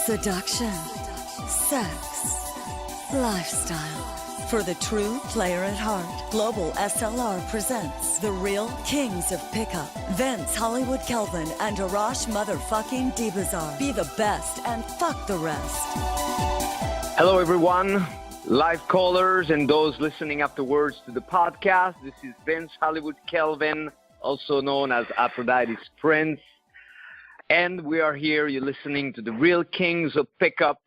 seduction, sex, lifestyle. For the true player at heart, Global SLR presents the real kings of pickup. Vince Hollywood Kelvin and Arash motherfucking Dibazar. Be the best and fuck the rest. Hello everyone, live callers and those listening afterwards to the podcast. This is Vince Hollywood Kelvin, also known as Aphrodite's Prince. And we are here, you're listening to the real kings of pickup.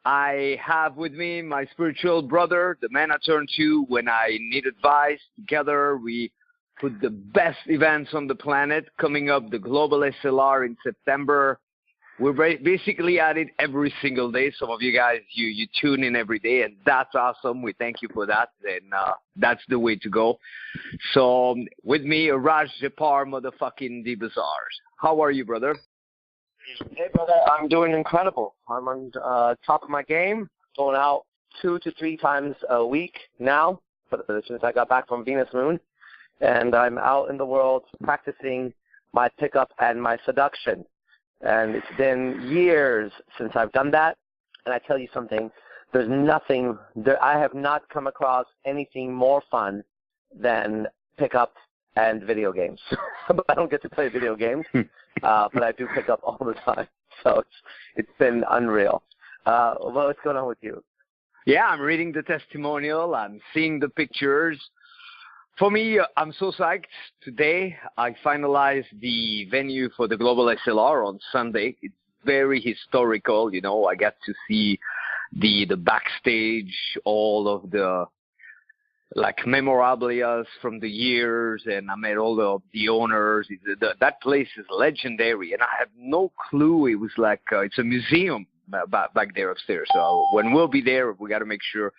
I have with me my spiritual brother, the man I turn to when I need advice. Together, we put the best events on the planet coming up, the Global SLR in September. We're basically at it every single day. Some of you guys, you tune in every day, and that's awesome. We thank you for that, and that's the way to go. So with me, Arashs motherfucking Dibazar. How are you, brother? Hey, brother, I'm doing incredible. I'm on top of my game, going out 2 to 3 times a week now since I got back from Venus Moon, and I'm out in the world practicing my pickup and my seduction. And it's been years since I've done that, and I tell you something, there's nothing, I have not come across anything more fun than pickup and video games. But I don't get to play video games, but I do pick up all the time. So it's been unreal. What's going on with you? Yeah, I'm reading the testimonial. I'm seeing the pictures. For me, I'm so psyched. Today, I finalized the venue for the Global SLR on Sunday. It's very historical. You know, I got to see the backstage, all of the memorabilia from the years, and I met all the owners. That place is legendary, and I have no clue. It was like it's a museum back there upstairs. So when we'll be there, we got to make sure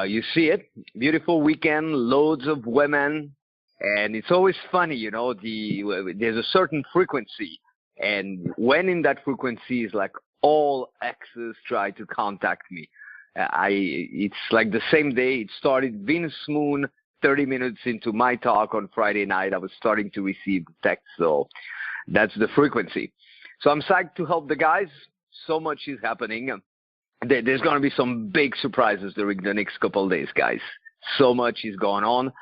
you see it. Beautiful weekend, loads of women, and it's always funny, you know. There's a certain frequency, and when in that frequency is like all exes try to contact me. It's like the same day it started. Venus Moon, 30 minutes into my talk on Friday night, I was starting to receive text. So that's the frequency. So I'm psyched to help the guys. So much is happening. There's going to be some big surprises during the next couple of days, guys. So much is going on.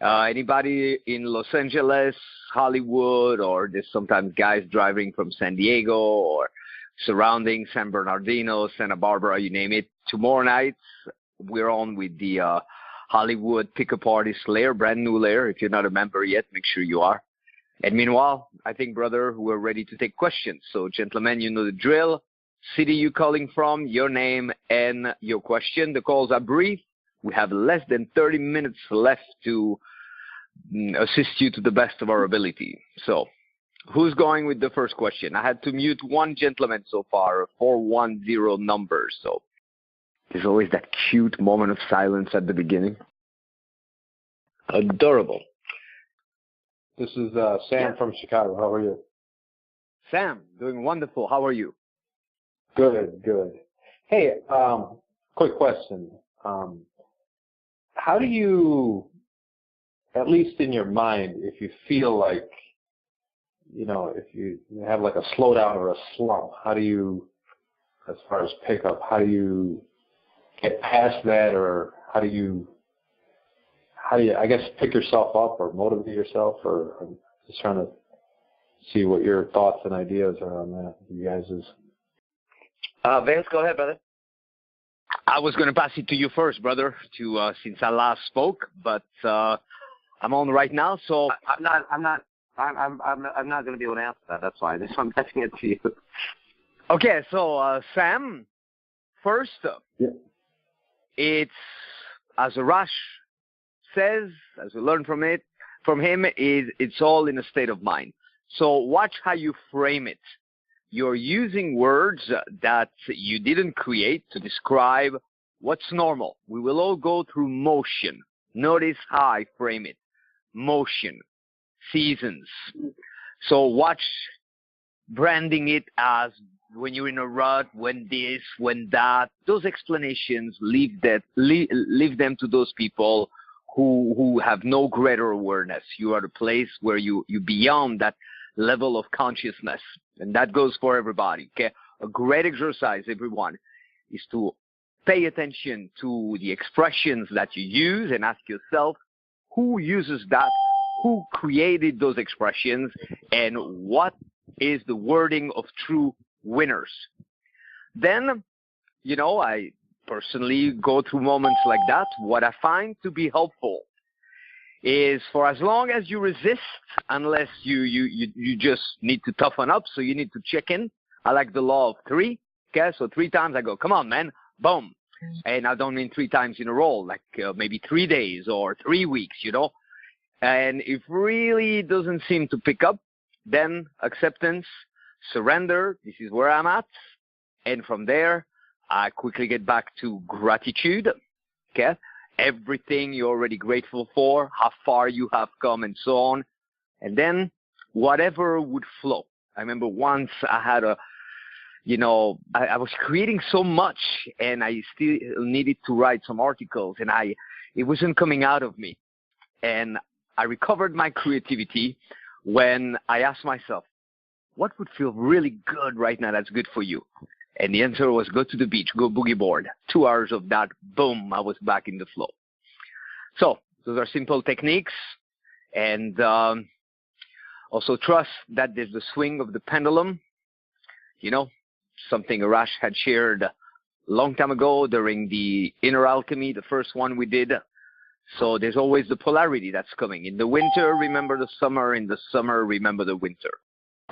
Anybody in Los Angeles, Hollywood, or there's sometimes guys driving from San Diego or surrounding San Bernardino, Santa Barbara, you name it. Tomorrow night, we're on with the Hollywood Pickup Artist Lair, brand new lair. If you're not a member yet, make sure you are. And meanwhile, I think, brother, we're ready to take questions. So, gentlemen, you know the drill. City you calling from, your name, and your question. The calls are brief. We have less than 30 minutes left to assist you to the best of our ability. So, who's going with the first question? I had to mute one gentleman so far, a 410 number. So there's always that cute moment of silence at the beginning. Adorable. This is Sam from Chicago. How are you? Sam, doing wonderful. How are you? Good, good. Hey, quick question. How do you, at least in your mind, if you feel like, you know, if you have like a slowdown or a slump, how do you, as far as pickup, how do you get past that, or how do you, I guess, pick yourself up or motivate yourself, or I'm just trying to see what your thoughts and ideas are on that, you guys is. Vince, go ahead, brother. I was going to pass it to you first, brother, since I last spoke, but I'm on right now, so I'm not going to be able to answer that. That's fine. I'm passing it to you. Okay, so Sam, first, yeah. It's as Arash says, as we learned from him, it's all in a state of mind. So watch how you frame it. You're using words that you didn't create to describe what's normal. We will all go through motion. Notice how I frame it. Motion. Seasons. So watch branding it as when you're in a rut, when this, when that. Those explanations, leave them to those people who have no greater awareness. You are the place where you beyond that level of consciousness. And that goes for everybody, okay? a great exercise, everyone, is to pay attention to the expressions that you use and ask yourself, who uses that? Who created those expressions? And what is the wording of true winners? Then, I personally go through moments like that. What I find to be helpful is, for as long as you resist, unless you just need to toughen up, so you need to check in. I like the law of 3. Okay, so 3 times I go, come on, man, boom. And I don't mean 3 times in a row, like maybe 3 days or 3 weeks, And if really doesn't seem to pick up, then acceptance, surrender, this is where I'm at. And from there, I quickly get back to gratitude, okay? Everything you're already grateful for, how far you have come, and so on. And then whatever would flow. I remember once I had I was creating so much, and I still needed to write some articles, and it wasn't coming out of me. And I recovered my creativity when I asked myself, what would feel really good right now that's good for you? And the answer was, go to the beach, go boogie board. 2 hours of that, boom, I was back in the flow. So those are simple techniques. And also trust that there's the swing of the pendulum. Something Arash had shared a long time ago during the Inner Alchemy, the first one we did. So there's always the polarity that's coming. In the winter, remember the summer. In the summer, remember the winter.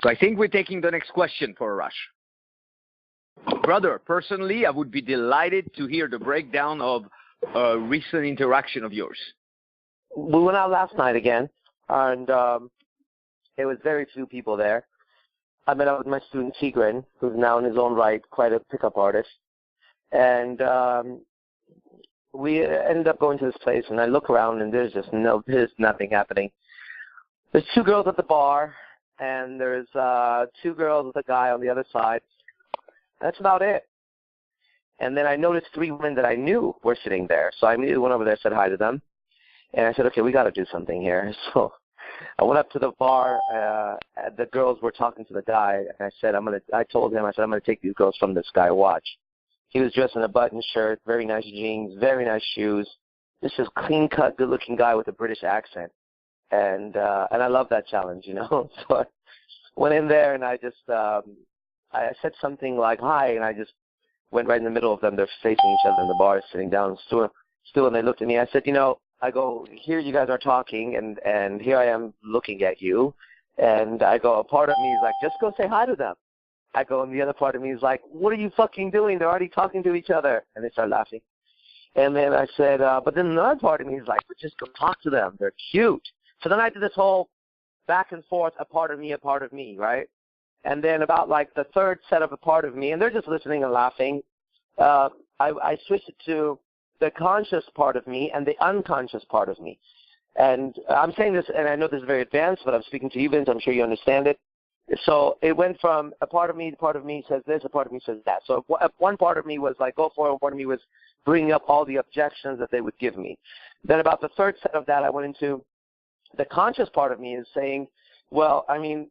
So I think we're taking the next question for Arash. Brother, personally, I would be delighted to hear the breakdown of a recent interaction of yours. We went out last night again, and there was very few people there. I met up with my student Tigran, who's now in his own right quite a pickup artist. And we ended up going to this place, and I look around, and there's nothing happening. There's 2 girls at the bar, and there's 2 girls with a guy on the other side. That's about it. And then I noticed 3 women that I knew were sitting there. So I immediately went over there, said hi to them. And I said, okay, we got to do something here. So I went up to the bar. The girls were talking to the guy. And I told him, I'm going to take these girls from this guy. Watch. He was dressed in a button shirt, very nice jeans, very nice shoes. This is clean-cut, good-looking guy with a British accent. And I love that challenge, So I went in there, and I just I said something like, hi, and I just went right in the middle of them. They're facing each other in the bar, sitting down still, and they looked at me. I said, I go, here you guys are talking, and here I am looking at you. And I go, a part of me is like, just go say hi to them. I go, and the other part of me is like, what are you fucking doing? They're already talking to each other. And they start laughing. And then I said, but then another part of me is like, but just go talk to them. They're cute. So then I did this whole back and forth, a part of me, right? And then about like the third set of a part of me, and they're just listening and laughing, I switched it to the conscious part of me and the unconscious part of me. And I'm saying this, and I know this is very advanced, but I'm speaking to you, Vince. I'm sure you understand it. So it went from a part of me says this, a part of me says that. So one part of me was like, go for it. One part of me was bringing up all the objections that they would give me. Then about the third set of that, I went into the conscious part of me is saying, well, I mean,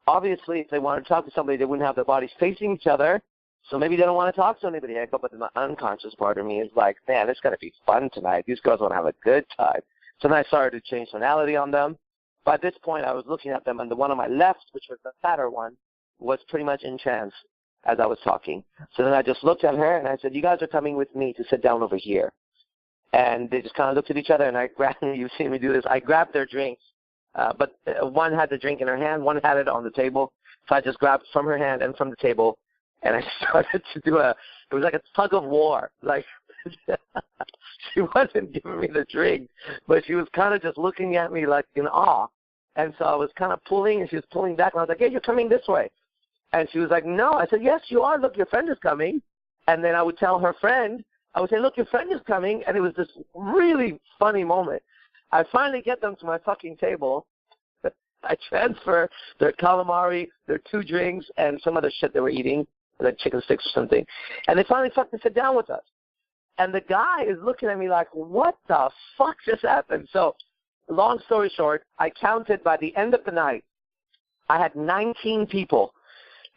obviously, if they wanted to talk to somebody, they wouldn't have their bodies facing each other, so maybe they don't want to talk to anybody. I go, but the unconscious part of me is like, man, it's going to be fun tonight. These girls want to have a good time. So then I started to change tonality on them. By this point, I was looking at them, and the one on my left, which was the fatter one, was pretty much in trance as I was talking. So then I just looked at her, and I said, you guys are coming with me to sit down over here. And they just kind of looked at each other, and I grabbed, you've seen me do this, I grabbed their drinks. But one had the drink in her hand, one had it on the table. So I just grabbed from her hand and from the table, and I started to do it was like a tug of war. Like, she wasn't giving me the drink, but she was kind of just looking at me like in awe. And so I was kind of pulling, and she was pulling back, and I was like, hey, you're coming this way. And she was like, no. I said, yes, you are. Look, your friend is coming. And then I would tell her friend, I would say, look, your friend is coming. And it was this really funny moment. I finally get them to my fucking table. I transfer their calamari, their 2 drinks, and some other shit they were eating, like chicken sticks or something. And they finally fucking sit down with us. And the guy is looking at me like, what the fuck just happened? So, long story short, I counted by the end of the night, I had 19 people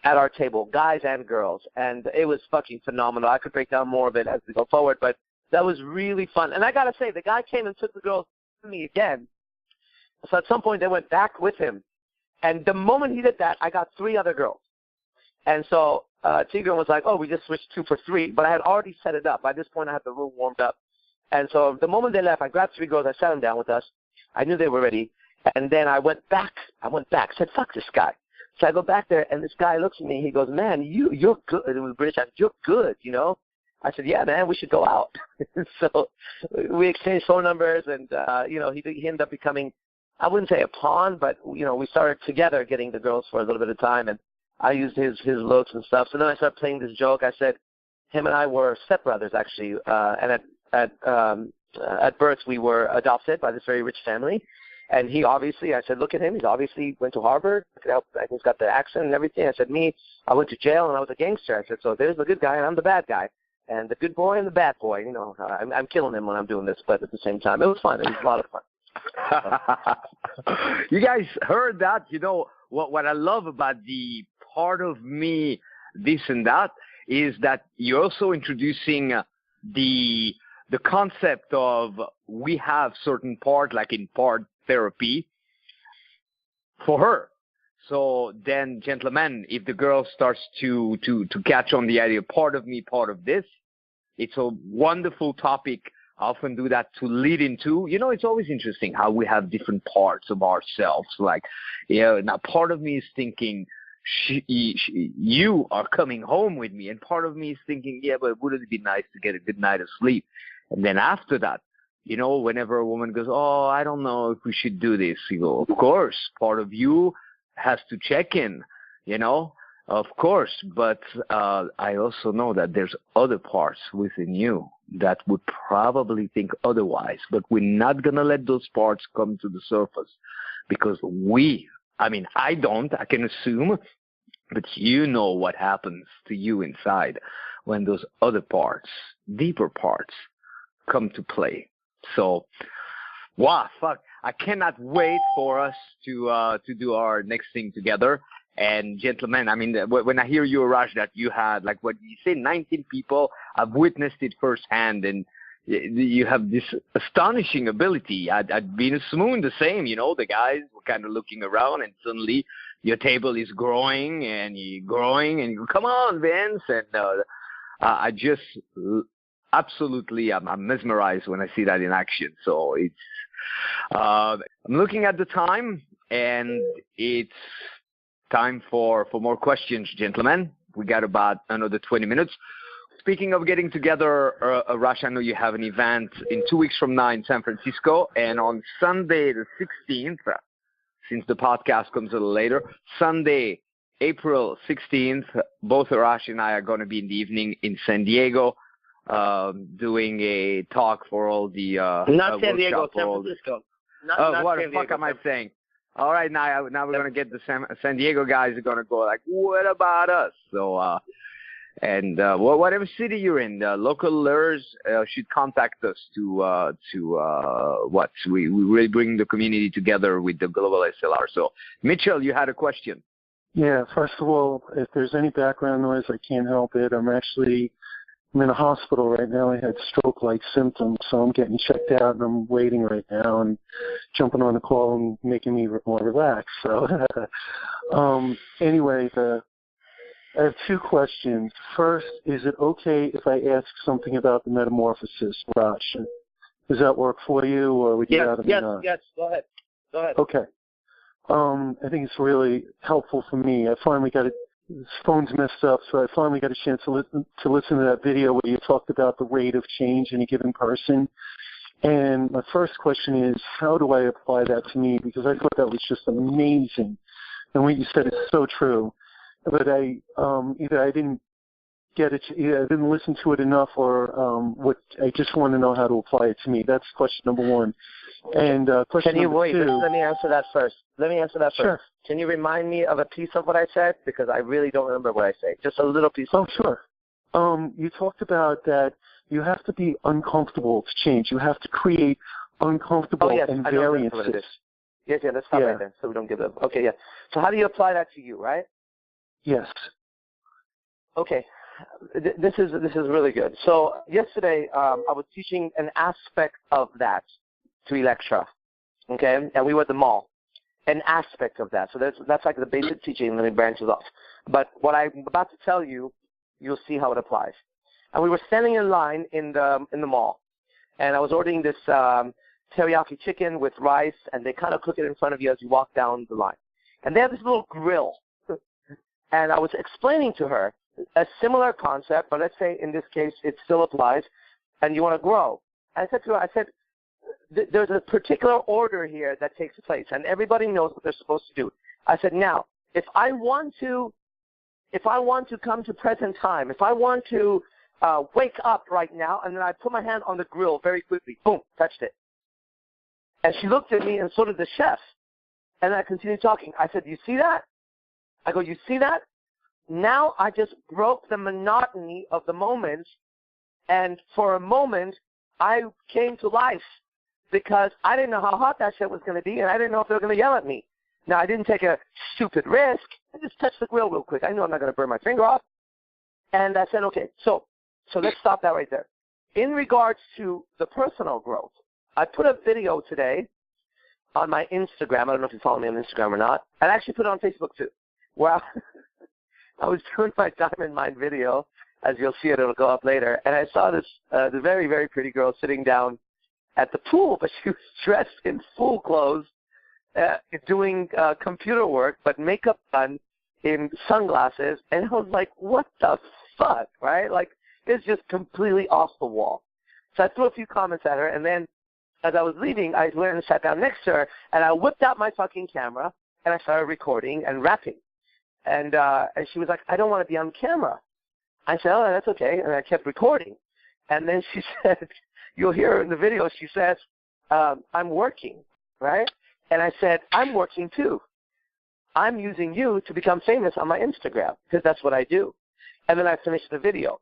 at our table, guys and girls, and it was fucking phenomenal. I could break down more of it as we go forward, but that was really fun. And I got to say, the guy came and took the girls to me again. So at some point, they went back with him. And the moment he did that, I got 3 other girls. And so Tigran was like, oh, we just switched 2 for 3. But I had already set it up. By this point, I had the room warmed up. And so the moment they left, I grabbed 3 girls. I sat them down with us. I knew they were ready. And then I went back. I said, fuck this guy. So I go back there, and this guy looks at me. He goes, man, you're good. It was British. You're good, you know. I said, yeah, man, we should go out. So we exchanged phone numbers, and, you know, he ended up becoming, I wouldn't say a pawn, but, you know, we started together getting the girls for a little bit of time, and I used his looks and stuff. So then I started playing this joke. I said, him and I were stepbrothers, actually, and at birth we were adopted by this very rich family. And he obviously, I said, look at him. He's obviously went to Harvard. He's got the accent and everything. I said, me, I went to jail and I was a gangster. I said, so there's the good guy and I'm the bad guy. And the good boy and the bad boy, you know, I'm killing him when I'm doing this, but at the same time, it was fun. It was a lot of fun. You guys heard that? You know, what I love about the part of me, this and that, is that you're also introducing the concept of we have certain part, like in part therapy, for her. So then, gentlemen, if the girl starts to catch on the idea, part of me, part of this, it's a wonderful topic. I often do that to lead into, you know, it's always interesting how we have different parts of ourselves. Like, you know, now part of me is thinking, you are coming home with me. And part of me is thinking, yeah, but wouldn't it be nice to get a good night of sleep? And then after that, you know, whenever a woman goes, oh, I don't know if we should do this, you go, of course, part of you has to check in, you know, of course. But I also know that there's other parts within you that would probably think otherwise. But we're not going to let those parts come to the surface because I can assume, but you know what happens to you inside when those other parts, deeper parts, come to play. So, wow, fuck. I cannot wait for us to do our next thing together. And gentlemen, I mean, when I hear you, Arash, that you had, like what you say, 19 people, I've witnessed it firsthand, and you have this astonishing ability. At Venus Moon, the same, you know, the guys were kind of looking around, and suddenly your table is growing, and you go, come on, Vince. And I just absolutely, I'm mesmerized when I see that in action. So it's, I'm looking at the time, and it's time for more questions, gentlemen. We got about another 20 minutes. Speaking of getting together, Arash, I know you have an event in 2 weeks from now in San Francisco, and on Sunday the 16th, since the podcast comes a little later, Sunday, April 16th, both Arash and I are going to be in the evening in San Diego, doing a talk for all the not San Diego, San Francisco. What the fuck am I saying? All right, now we're going to get the San Diego guys are going to go like, what about us? So, whatever city you're in, local lures should contact us to we really bring the community together with the global SLR. So, Mitchell, you had a question. Yeah, first of all, if there's any background noise, I can't help it. I'm in a hospital right now. I had stroke-like symptoms, so I'm getting checked out, and I'm waiting right now and jumping on the call and making me more relaxed. So anyway, I have 2 questions. First, is it okay if I ask something about the metamorphosis, Raj? Does that work for you, or would you rather me not? Yes, go ahead. Okay. I think it's really helpful for me. I finally got it. His phone's messed up, so I finally got a chance to listen to that video where you talked about the rate of change in a given person. And my first question is, how do I apply that to me? Because I thought that was just amazing, and what you said is so true. But either I didn't get it, either I didn't listen to it enough, or I just want to know how to apply it to me. That's question number 1. And question number 2. Let me answer that first. Sure. Can you remind me of a piece of what I said? Because I really don't remember what I said. Just a little piece. Oh, sure. You talked about that you have to be uncomfortable to change. You have to create uncomfortable and variances. Yes, let's stop right there so we don't give up. Okay, yeah. So how do you apply that to you, right? Yes. Okay. This is really good. So yesterday I was teaching an aspect of that to Electra, okay? And we were at the mall. An aspect of that. So that's like the basic teaching, and then it branches off. But what I'm about to tell you, you'll see how it applies. And we were standing in line in the mall, and I was ordering this teriyaki chicken with rice, and they kind of cook it in front of you as you walk down the line. And they have this little grill. And I was explaining to her a similar concept, but let's say in this case it still applies, and you want to grow. And I said to her, there's a particular order here that takes place, and everybody knows what they're supposed to do. I said, now, if I want to come to present time, if I want to wake up right now, and then I put my hand on the grill very quickly, boom, touched it. And she looked at me, and so did the chef. And I continued talking. I said, you see that? I go, you see that? Now I just broke the monotony of the moment, and for a moment, I came to life because I didn't know how hot that shit was going to be, and I didn't know if they were going to yell at me. Now, I didn't take a stupid risk. I just touched the grill real quick. I knew I'm not going to burn my finger off. And I said, okay, so let's stop that right there. In regards to the personal growth, I put a video today on my Instagram. I don't know if you follow me on Instagram or not. I actually put it on Facebook too. Well, I was doing my Diamond Mine video. As you'll see it, it'll go up later. And I saw this the very, very pretty girl sitting down at the pool, but she was dressed in full clothes, doing computer work, but makeup done, in sunglasses. And I was like, what the fuck, right? Like, it's just completely off the wall. So I threw a few comments at her, and then as I was leaving, I went and sat down next to her, and I whipped out my fucking camera, and I started recording and rapping. And she was like, I don't want to be on camera. I said, oh, that's okay. And I kept recording. And then she said, you'll hear her in the video, she says, I'm working, right? And I said, I'm working too. I'm using you to become famous on my Instagram because that's what I do. And then I finished the video.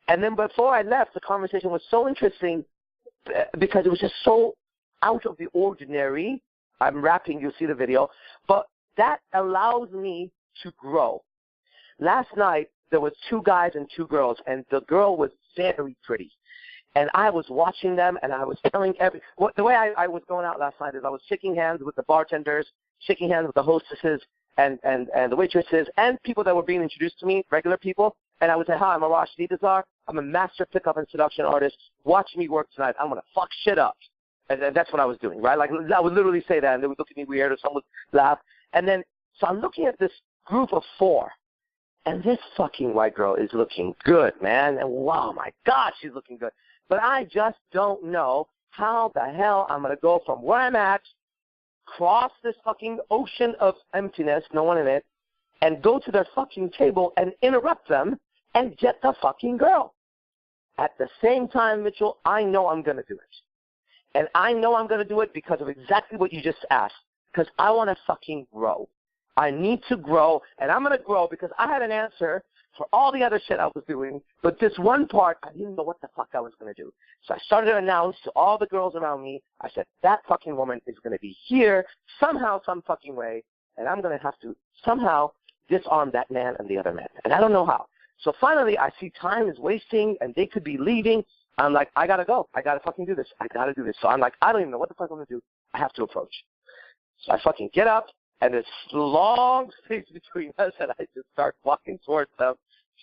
And then before I left, the conversation was so interesting because it was just so out of the ordinary. I'm rapping, you'll see the video. But that allows me to grow. Last night, there was 2 guys and 2 girls, and the girl was very pretty. And I was watching them, and I was telling the way I was going out last night is I was shaking hands with the bartenders, shaking hands with the hostesses and the waitresses, and people that were being introduced to me, regular people. And I would say, hi, I'm Arashs Dibazar. I'm a master pickup and seduction artist. Watch me work tonight. I'm going to fuck shit up. And that's what I was doing, right? Like, I would literally say that, and they would look at me weird, or someone would laugh. And then, so I'm looking at this group of 4. And this fucking white girl is looking good, man. And wow, my God, she's looking good. But I just don't know how the hell I'm going to go from where I'm at, cross this fucking ocean of emptiness, no one in it, and go to their fucking table and interrupt them and get the fucking girl. At the same time, Mitchell, I know I'm going to do it. And I know I'm going to do it because of exactly what you just asked. Because I want to fucking grow. I need to grow, and I'm going to grow because I had an answer for all the other shit I was doing, but this one part, I didn't know what the fuck I was going to do. So I started to announce to all the girls around me, I said, that fucking woman is going to be here somehow, some fucking way, and I'm going to have to somehow disarm that man and the other man, and I don't know how. So finally, I see time is wasting, and they could be leaving. I'm like, I got to go. I got to fucking do this. I got to do this. So I'm like, I don't even know what the fuck I'm going to do. I have to approach. So I fucking get up, and there's long space between us, and I just start walking towards them.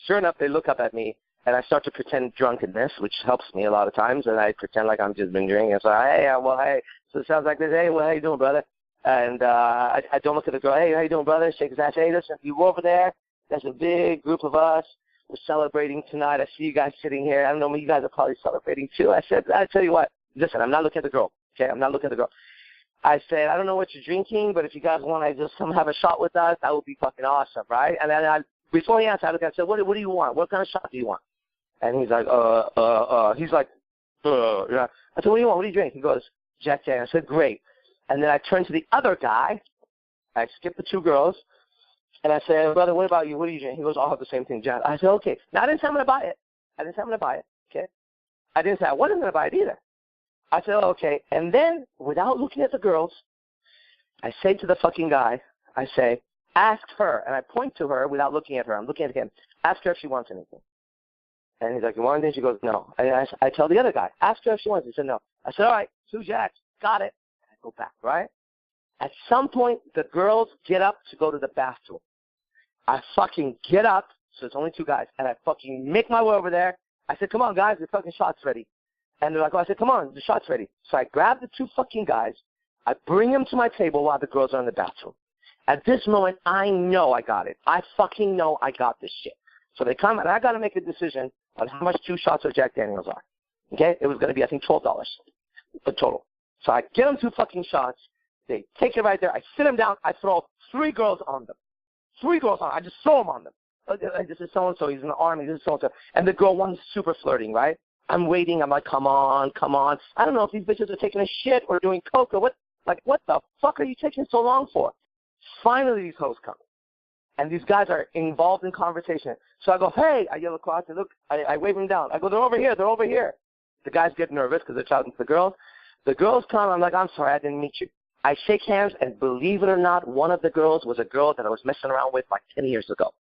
Sure enough, they look up at me, and I start to pretend drunkenness, which helps me a lot of times, and I pretend like I'm just been drinking. And so, hey, well, hey. So it sounds like this. Hey, well, how you doing, brother? And I don't look at the girl. Hey, how you doing, brother? Shake his ass. Hey, listen, you over there, there's a big group of us. We're celebrating tonight. I see you guys sitting here. I don't know, you guys are probably celebrating too. I said, I tell you what, listen, I'm not looking at the girl. Okay, I'm not looking at the girl. I said, I don't know what you're drinking, but if you guys want to just come have a shot with us, that would be fucking awesome, right? And then before he answered, I looked at him and said, what do you want? What kind of shot do you want? And he's like, yeah. I said, what do you want? What do you drink? He goes, Jack Daniels. I said, great. And then I turned to the other guy. I skipped the 2 girls. And I said, brother, what about you? What do you drink? He goes, I'll have the same thing, Jack. I said, okay. Now, I didn't say I'm going to buy it. Okay? I didn't say I wasn't going to buy it either. I said, oh, okay. And then, without looking at the girls, I say to the fucking guy, I say, Ask her, and I point to her without looking at her. I'm looking at him. Ask her if she wants anything. And he's like, you want anything? She goes, no. And I tell the other guy, ask her if she wants it. He said, no. I said, all right, 2 jacks. Got it. I go back, right? At some point, the girls get up to go to the bathroom. I fucking get up, so it's only 2 guys, and I fucking make my way over there. I said, come on, guys, the fucking shot's ready. And they're like, oh, I said, come on, the shot's ready. So I grab the 2 fucking guys. I bring them to my table while the girls are in the bathroom. At this moment, I know I got it. I fucking know I got this shit. So they come, and I got to make a decision on how much 2 shots of Jack Daniels are. Okay? It was going to be, I think, $12 the total. So I get them 2 fucking shots. They take it right there. I sit them down. I throw 3 girls on them. 3 girls on them. I just throw them on them. This is so-and-so. He's in the army. This is so-and-so. And the girl, one's super flirting, right? I'm waiting. I'm like, come on, come on. I don't know if these bitches are taking a shit or doing coke or what. Like, what the fuck are you taking so long for? Finally, these hoes come. And these guys are involved in conversation. So I go, hey, I yell across, and look, I wave them down. I go, they're over here, they're over here. The guys get nervous because they're shouting to the girls. The girls come, I'm like, I'm sorry, I didn't meet you. I shake hands, and believe it or not, one of the girls was a girl that I was messing around with like 10 years ago.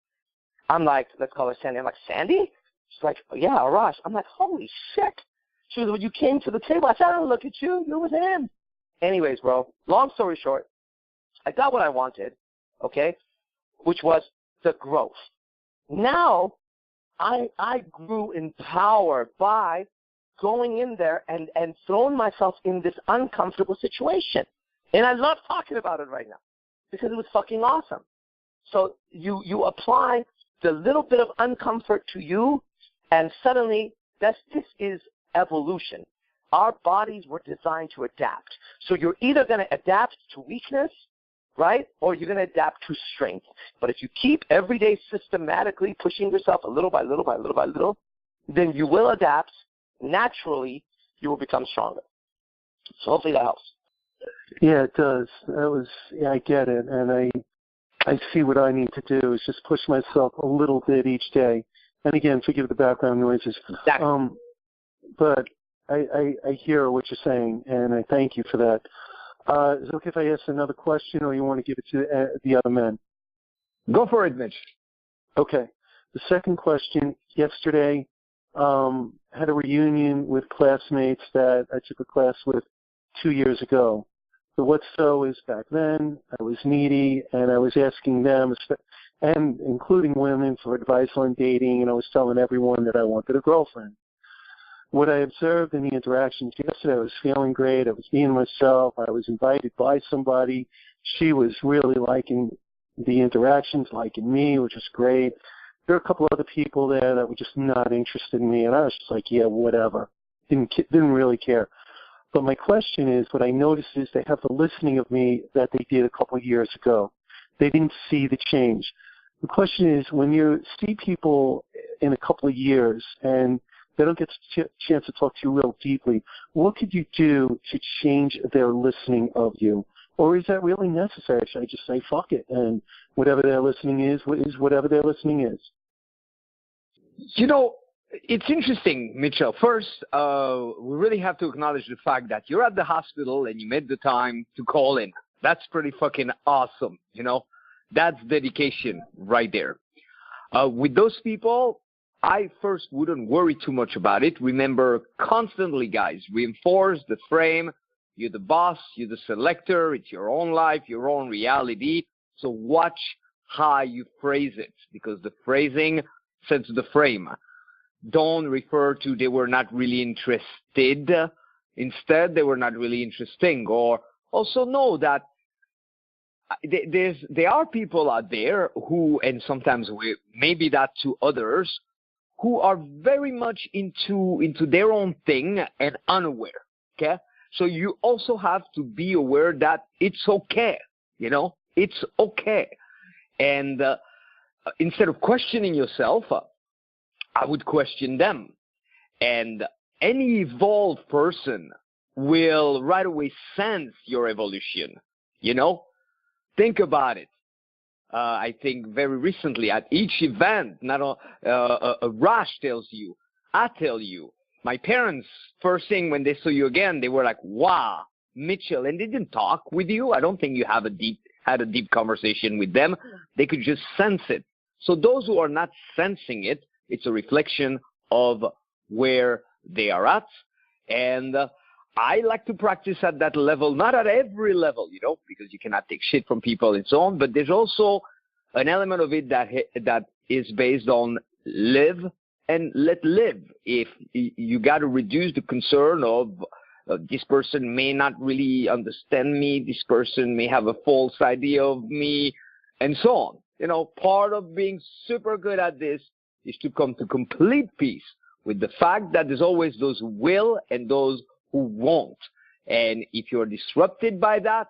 I'm like, let's call her Sandy. I'm like, Sandy? She's like, oh, yeah, Arashs. I'm like, holy shit. She was, when you came to the table, I said, I don't look at you. You're with him. Anyways, bro, long story short, I got what I wanted, okay, which was the growth. Now, I grew empowered by going in there and throwing myself in this uncomfortable situation. And I love talking about it right now because it was fucking awesome. So you apply the little bit of uncomfort to you, and suddenly this is evolution. Our bodies were designed to adapt. So you're either going to adapt to weakness, right, or you're going to adapt to strength. But if you keep every day systematically pushing yourself a little by little by little by little, then you will adapt. Naturally, you will become stronger. So hopefully that helps. Yeah, it does. I get it, and I see what I need to do is just push myself a little bit each day. And again, forgive the background noises. Exactly. But I hear what you're saying, and I thank you for that. Is it okay if I ask another question, or you want to give it to the other men? Go for it, Mitch. Okay. The second question, yesterday, had a reunion with classmates that I took a class with 2 years ago. But what's so is back then I was needy, and I was asking them, and including women, for advice on dating, and I was telling everyone that I wanted a girlfriend. What I observed in the interactions yesterday, I was feeling great. I was being myself. I was invited by somebody. She was really liking the interactions, liking me, which was great. There were a couple other people there that were just not interested in me, and I was just like, yeah, whatever. Didn't really care. But my question is, what I noticed is they have the listening of me that they did a couple of years ago. They didn't see the change. The question is, when you see people in a couple of years and they don't get a chance to talk to you real deeply, what could you do to change their listening of you? Or is that really necessary? Should I just say, fuck it, and whatever their listening is whatever their listening is? You know, it's interesting, Mitchell. First, we really have to acknowledge the fact that you're at the hospital and you made the time to call in. That's pretty fucking awesome, you know. That's dedication right there. With those people, I first wouldn't worry too much about it. Remember, constantly, guys, reinforce the frame. You're the boss. You're the selector. It's your own life, your own reality. So watch how you phrase it, because the phrasing sets the frame. Don't refer to they were not really interested. Instead, they were not really interesting. Or also know that there are people out there who, and sometimes maybe that to others, who are very much into their own thing and unaware. Okay, so you also have to be aware that it's okay. You know, it's okay. And instead of questioning yourself, I would question them. And any evolved person will right away sense your evolution. You know, think about it. I think very recently at each event, Arashs tells you, I tell you, my parents, first thing when they saw you again, they were like, wow, Mitchell, and they didn't talk with you. I don't think you have a deep had a deep conversation with them. They could just sense it. So those who are not sensing it, it's a reflection of where they are at. And I like to practice at that level, not at every level, because you cannot take shit from people and so on. But there's also an element of it that is based on live and let live. If you got to reduce the concern of this person may not really understand me, this person may have a false idea of me, and so on. Part of being super good at this is to come to complete peace with the fact that there's always those who will and those who won't. And if you're disrupted by that,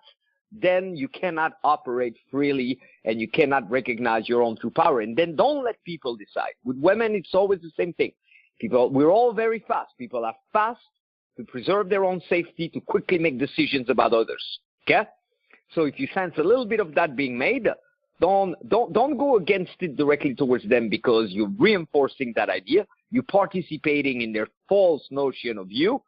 then you cannot operate freely and you cannot recognize your own true power. And then don't let people decide. With women, it's always the same thing. We're all very fast. People are fast to preserve their own safety, to quickly make decisions about others. Okay? So if you sense a little bit of that being made, don't go against it directly towards them, because you're reinforcing that idea. You're participating in their false notion of you.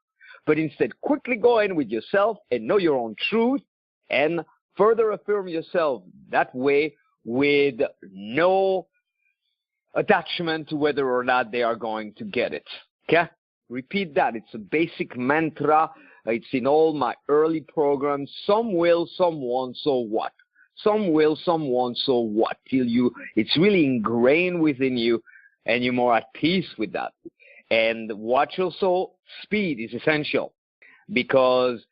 But instead, quickly go in with yourself and know your own truth and further affirm yourself that way, with no attachment to whether or not they are going to get it. Okay? Repeat that. It's a basic mantra. It's in all my early programs. Some will, some won't, so what? Some will, some won't, so what? It's really ingrained within you, and you're more at peace with that. And watch also, speed is essential, because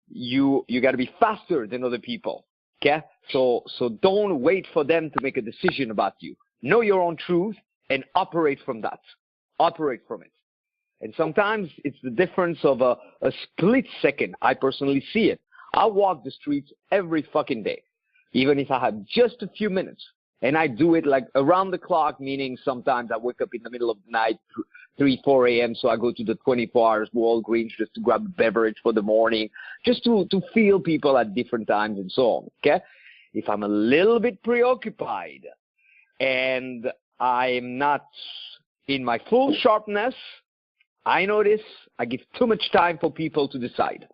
you got to be faster than other people. Okay? So don't wait for them to make a decision about you. Know your own truth and operate from that. Operate from it. And sometimes it's the difference of a split second. I personally see it. I walk the streets every fucking day, even if I have just a few minutes. And I do it like around the clock, meaning sometimes I wake up in the middle of the night, 3, 4 a.m., so I go to the 24 hours Walgreens just to grab a beverage for the morning, just to feel people at different times and so on, okay? If I'm a little bit preoccupied and I'm not in my full sharpness, I notice I give too much time for people to decide.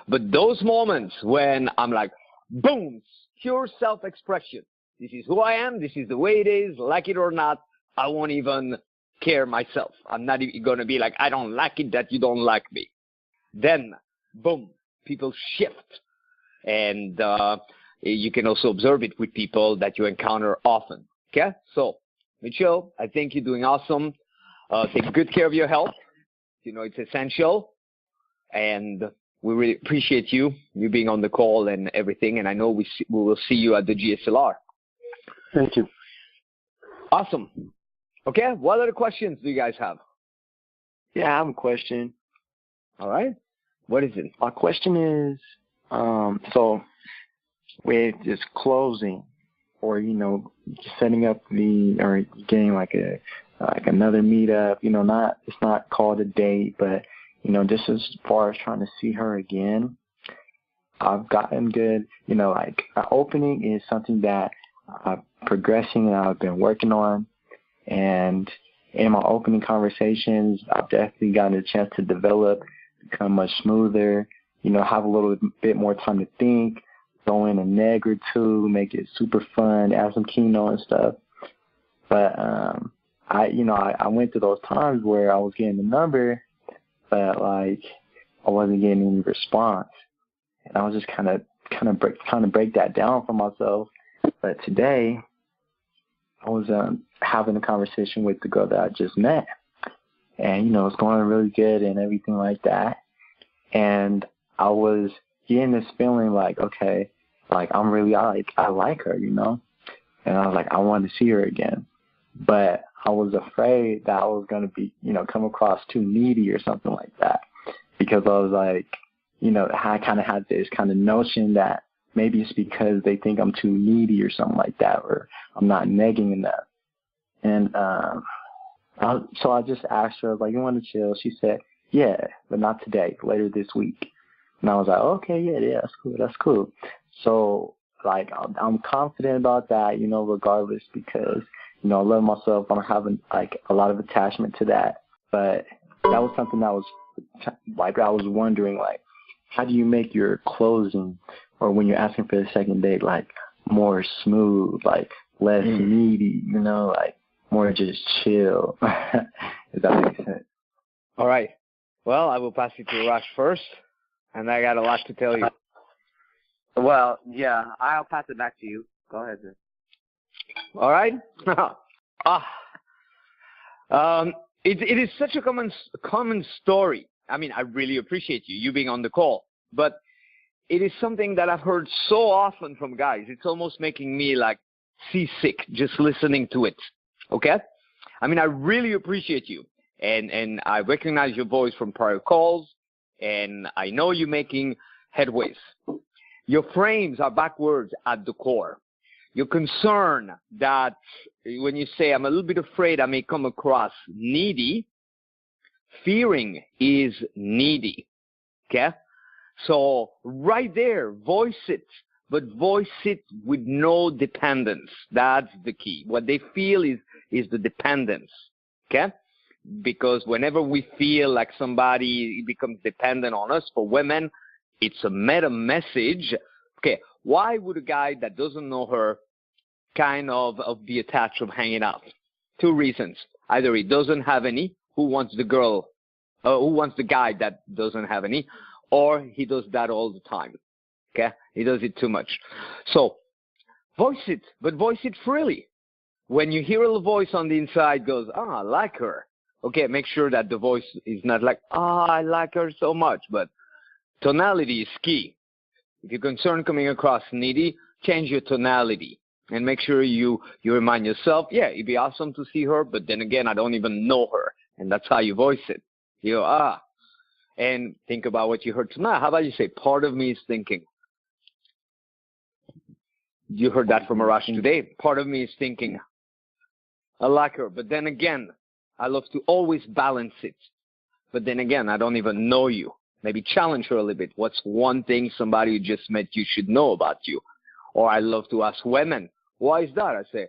But those moments when I'm like, boom, pure self-expression. This is who I am. This is the way it is. Like it or not, I won't even care myself. I'm not even going to be like, I don't like it that you don't like me. Then, boom, people shift. And you can also observe it with people that you encounter often. Okay? So, Mitchell, I think you're doing awesome. Take good care of your health. It's essential. And we really appreciate you being on the call and everything. And I know we will see you at the GSLR. Thank you. Awesome. Okay, what other questions do you guys have? Yeah, I have a question. All right. What is it? My question is, so with this closing, or setting up or getting like another meetup, it's not called a date, but just as far as trying to see her again, I've gotten good. Like opening is something that I'm progressing and I've been working on. And in my opening conversations, I've definitely gotten a chance to develop, become much smoother, have a little bit more time to think, throw in a neg or two, make it super fun, add some keynote and stuff. But I went through those times where I was getting the number, but like I wasn't getting any response. And I was just kind of break that down for myself. But today, I was having a conversation with the girl that I just met, and it's going really good and everything like that. And I was getting this feeling like, okay, like I like her, and I was like, I want to see her again, but I was afraid that I was going to be, come across too needy or something like that, because I was like, I kind of had this kind of notion that maybe it's because they think I'm too needy or something like that, or I'm not negging enough. And so I just asked her, I was like, you want to chill? She said, yeah, but not today, later this week. And I was like, okay, yeah, that's cool. So, like, I'm confident about that, regardless, because, I love myself. I'm having, like, a lot of attachment to that. But that was something that was, like, I was wondering, like, how do you make your closing or when you're asking for the second date, like more smooth, like less needy, you know, like more just chill. If that makes sense. All right. Well, I will pass it to Arash first, and I got a lot to tell you. Well, yeah, I'll pass it back to you. Go ahead, sir. All right. It is such a common story. I mean, I really appreciate you being on the call, but it is something that I've heard so often from guys. It's almost making me like seasick just listening to it. Okay? I mean, I really appreciate you, and I recognize your voice from prior calls, and I know you're making headways. Your frames are backwards at the core. You're concerned that when you say, I'm a little bit afraid I may come across needy, fearing is needy. Okay? So right there, voice it, but voice it with no dependence. That's the key. What they feel is the dependence. Okay? Because whenever we feel like somebody becomes dependent on us, for women, it's a meta message. Okay, why would a guy that doesn't know her kind of be attached of hanging out? Two reasons. Either he doesn't have any, who wants the guy that doesn't have any, or he does that all the time. Okay, he does it too much. So voice it, but voice it freely. When you hear a little voice on the inside goes, I like her. Okay, make sure that the voice is not like, I like her so much, but tonality is key. If you're concerned coming across needy, change your tonality and make sure you remind yourself, yeah, it'd be awesome to see her, but then again, I don't even know her. And that's how you voice it. You go, and think about what you heard tonight. How about you say, part of me is thinking. You heard that from Arash today. Part of me is thinking, I like her, but then again, I love to always balance it. But then again, I don't even know you. Maybe challenge her a little bit. What's one thing somebody who just met you should know about you? Or I love to ask women, why is that? I say,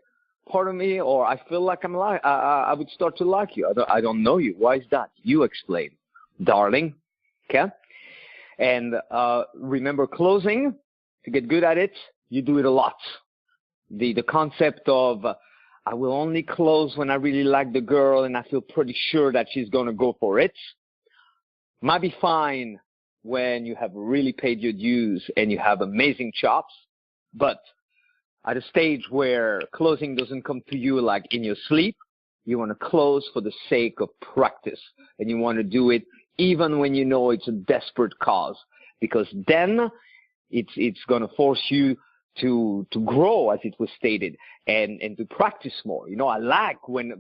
part of me, or I feel like I would start to like you. I don't know you. Why is that? You explain, darling. Okay? And remember, closing, to get good at it, you do it a lot. The concept of I will only close when I really like the girl and I feel pretty sure that she's going to go for it might be fine when you have really paid your dues and you have amazing chops, but at a stage where closing doesn't come to you like in your sleep, you want to close for the sake of practice, and you want to do it even when you know it's a desperate cause, because then it's going to force you to grow, as it was stated, and to practice more. You know, I like when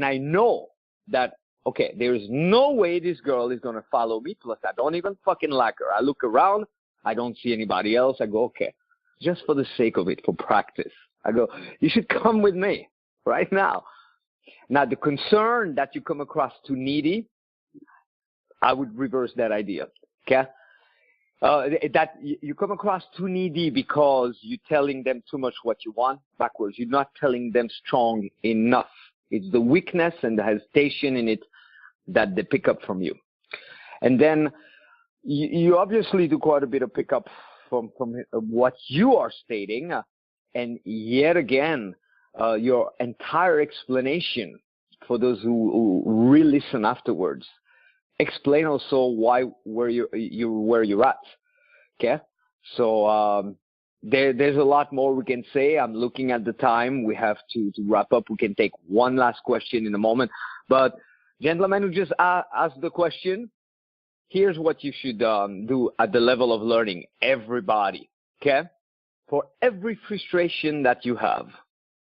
I know that, okay, there is no way this girl is going to follow me, plus I don't even fucking like her. I look around, I don't see anybody else. I go, okay, just for the sake of it, for practice. I go, you should come with me right now. Now, the concern that you come across too needy, I would reverse that idea, okay? That you come across too needy because you're telling them too much what you want, backwards. You're not telling them strong enough. It's the weakness and the hesitation in it that they pick up from you. And then you obviously do quite a bit of pickup from what you are stating. And yet again, your entire explanation, for those who really listen afterwards, explain also where you're at. Okay? So there's a lot more we can say. I'm looking at the time. We have to wrap up. We can take one last question in a moment. But gentlemen who just asked the question, here's what you should do at the level of learning. Everybody, okay? For every frustration that you have,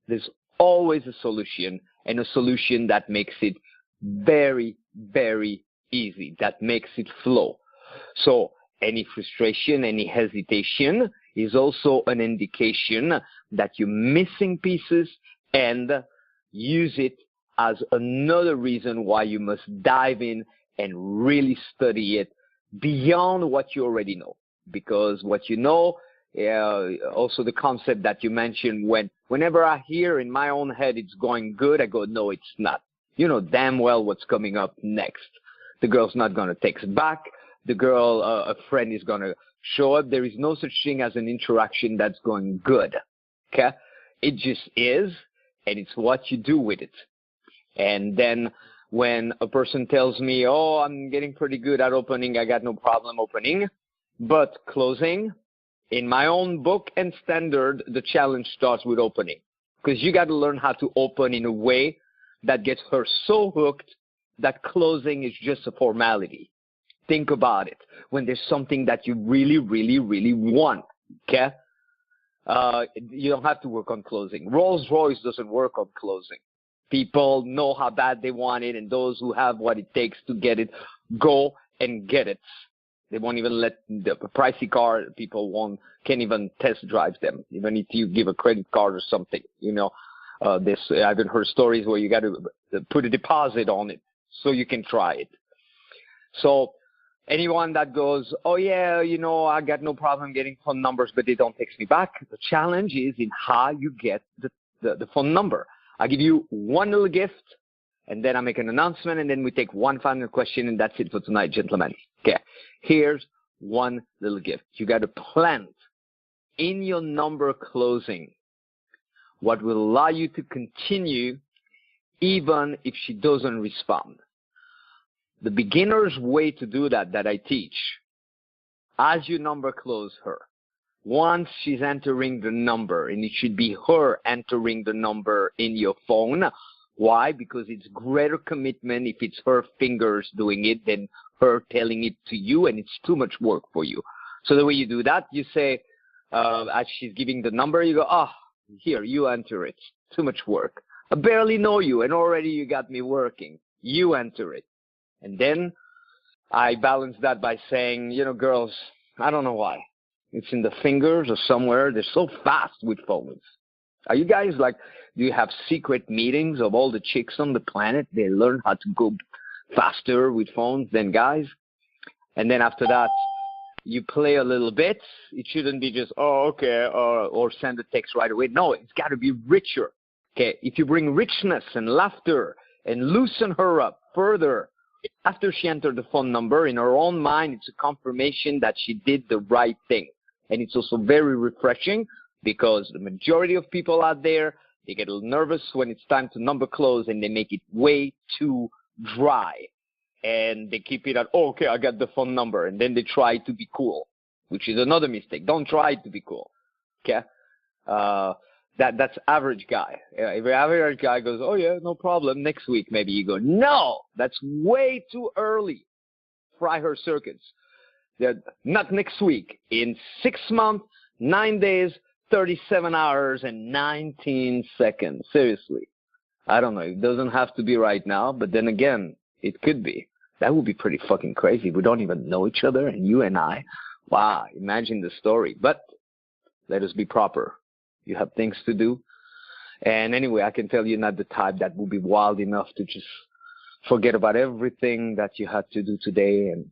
there's always a solution, and a solution that makes it very, very easy, that makes it flow. So any frustration, any hesitation is also an indication that you're missing pieces, and use it as another reason why you must dive in and really study it beyond what you already know. Because what you know, also the concept that you mentioned, whenever I hear in my own head it's going good, I go, no, it's not. You know damn well what's coming up next. The girl's not going to text back. The girl, a friend, is going to show up. There is no such thing as an interaction that's going good. Okay? It just is, and it's what you do with it. And then when a person tells me, oh, I'm getting pretty good at opening, I got no problem opening, but closing, in my own book and standard, the challenge starts with opening. Because you got to learn how to open in a way that gets her so hooked that closing is just a formality. Think about it. When there's something that you really, really, really want, okay? You don't have to work on closing. Rolls-Royce doesn't work on closing. People know how bad they want it, and those who have what it takes to get it, go and get it. They won't even let the pricey car, can't even test drive them, even if you give a credit card or something. I've heard stories where you got to put a deposit on it so you can try it. So anyone that goes, oh yeah, I got no problem getting phone numbers, but they don't text me back. The challenge is in how you get the phone number. I give you one little gift, and then I make an announcement, and then we take one final question, and that's it for tonight, gentlemen. Okay, here's one little gift. You got to plant in your number closing what will allow you to continue even if she doesn't respond. The beginner's way to do that I teach, as you number close her, once she's entering the number, and it should be her entering the number in your phone. Why? Because it's greater commitment if it's her fingers doing it than her telling it to you, and it's too much work for you. So the way you do that, you say, as she's giving the number, you go, here, you enter it. Too much work. I barely know you, and already you got me working. You enter it. And then I balance that by saying, girls, I don't know why. It's in the fingers or somewhere. They're so fast with phones. Are you guys do you have secret meetings of all the chicks on the planet? They learn how to go faster with phones than guys. And then after that, you play a little bit. It shouldn't be just, okay, or send a text right away. No, it's got to be richer. Okay, if you bring richness and laughter and loosen her up further, after she entered the phone number, in her own mind, it's a confirmation that she did the right thing. And it's also very refreshing because the majority of people out there, they get a little nervous when it's time to number close, and they make it way too dry. And they keep it at, okay, I got the phone number. And then they try to be cool, which is another mistake. Don't try to be cool. Okay? That's average guy. If average guy goes, oh yeah, no problem, next week maybe, you go, no, that's way too early. Fry her circuits. Not next week. In 6 months, 9 days, 37 hours, and 19 seconds. Seriously. I don't know. It doesn't have to be right now, but then again, it could be. That would be pretty fucking crazy. We don't even know each other, and you and I. Wow, imagine the story. But let us be proper. You have things to do. And anyway, I can tell you're not the type that will be wild enough to just forget about everything that you had to do today and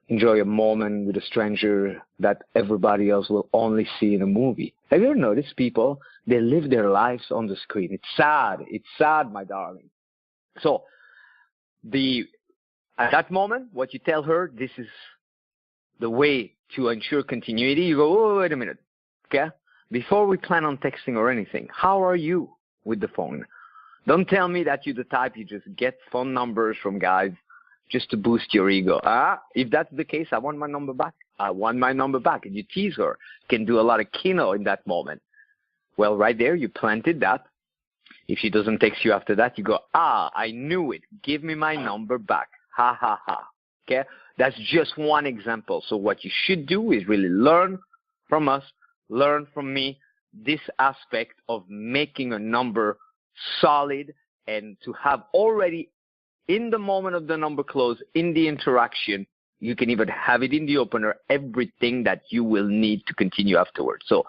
enjoy a moment with a stranger that everybody else will only see in a movie. Have you ever noticed people, they live their lives on the screen? It's sad. It's sad, my darling. So at that moment, what you tell her, this is the way to ensure continuity. You go, oh, wait a minute. Okay? Before we plan on texting or anything, how are you with the phone? Don't tell me that you're the type you just get phone numbers from guys just to boost your ego. If that's the case, I want my number back. I want my number back. And you tease her. Can do a lot of kino in that moment. Well, right there, you planted that. If she doesn't text you after that, you go, I knew it. Give me my number back. Ha, ha, ha. Okay? That's just one example. So what you should do is really learn from us, learn from me, this aspect of making a number solid and to have already in the moment of the number close, in the interaction, you can even have it in the opener, everything that you will need to continue afterwards. So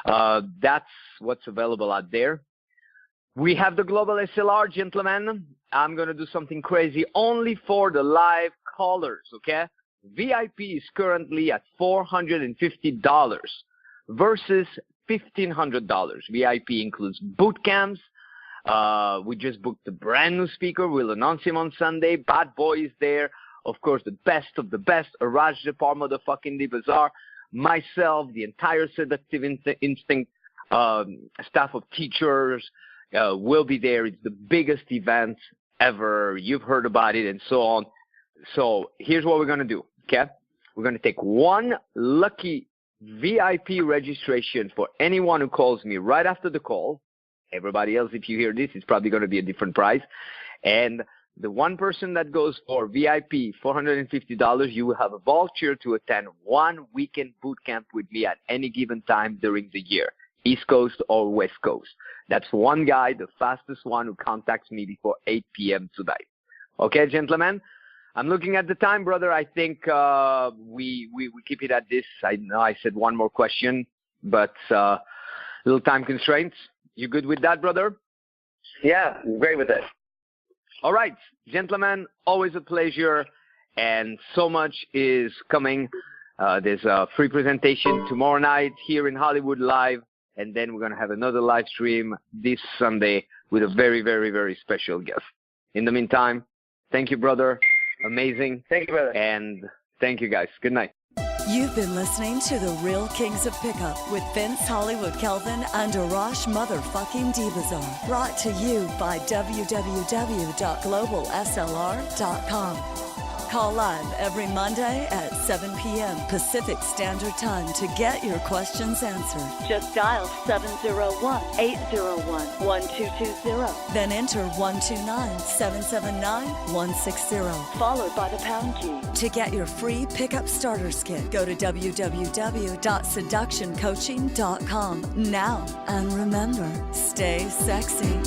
that's what's available out there. We have the Global SLR, gentlemen. I'm going to do something crazy only for the live callers, okay? VIP is currently at $450 versus $1,500. VIP includes boot camps. We just booked a brand new speaker. We'll announce him on Sunday. Bad Boy is there. of course, the best of the best, Arashs Dibazar, myself, the entire Seductive Instinct staff of teachers will be there. It's the biggest event ever. You've heard about it and so on. So here's what we're going to do, okay? We're going to take one lucky VIP registration for anyone who calls me right after the call. Everybody else, if you hear this, it's probably going to be a different price. And the one person that goes for VIP, $450, you will have a voucher to attend 1 weekend boot camp with me at any given time during the year, East Coast or West Coast. That's one guy, the fastest one, who contacts me before 8 p.m. tonight. Okay, gentlemen? I'm looking at the time, brother. I think we keep it at this. I know I said one more question, but little time constraints. You good with that, brother? Yeah, great with it. All right, gentlemen, always a pleasure, and so much is coming. There's a free presentation tomorrow night here in Hollywood live, and then we're going to have another live stream this Sunday with a very, very, very special guest. In the meantime, thank you, brother. Amazing. Thank you, brother. And thank you, guys. Good night. You've been listening to The Real Kings of Pickup with Vince Hollywood Kelvin and Arash motherfucking Dibazar. Brought to you by www.globalslr.com. Call live every Monday at 7 p.m. Pacific Standard Time to get your questions answered. Just dial 701-801-1220. Then enter 129-779-160, followed by the pound key. To get your free pickup starters kit, go to www.seductioncoaching.com now. And remember, stay sexy.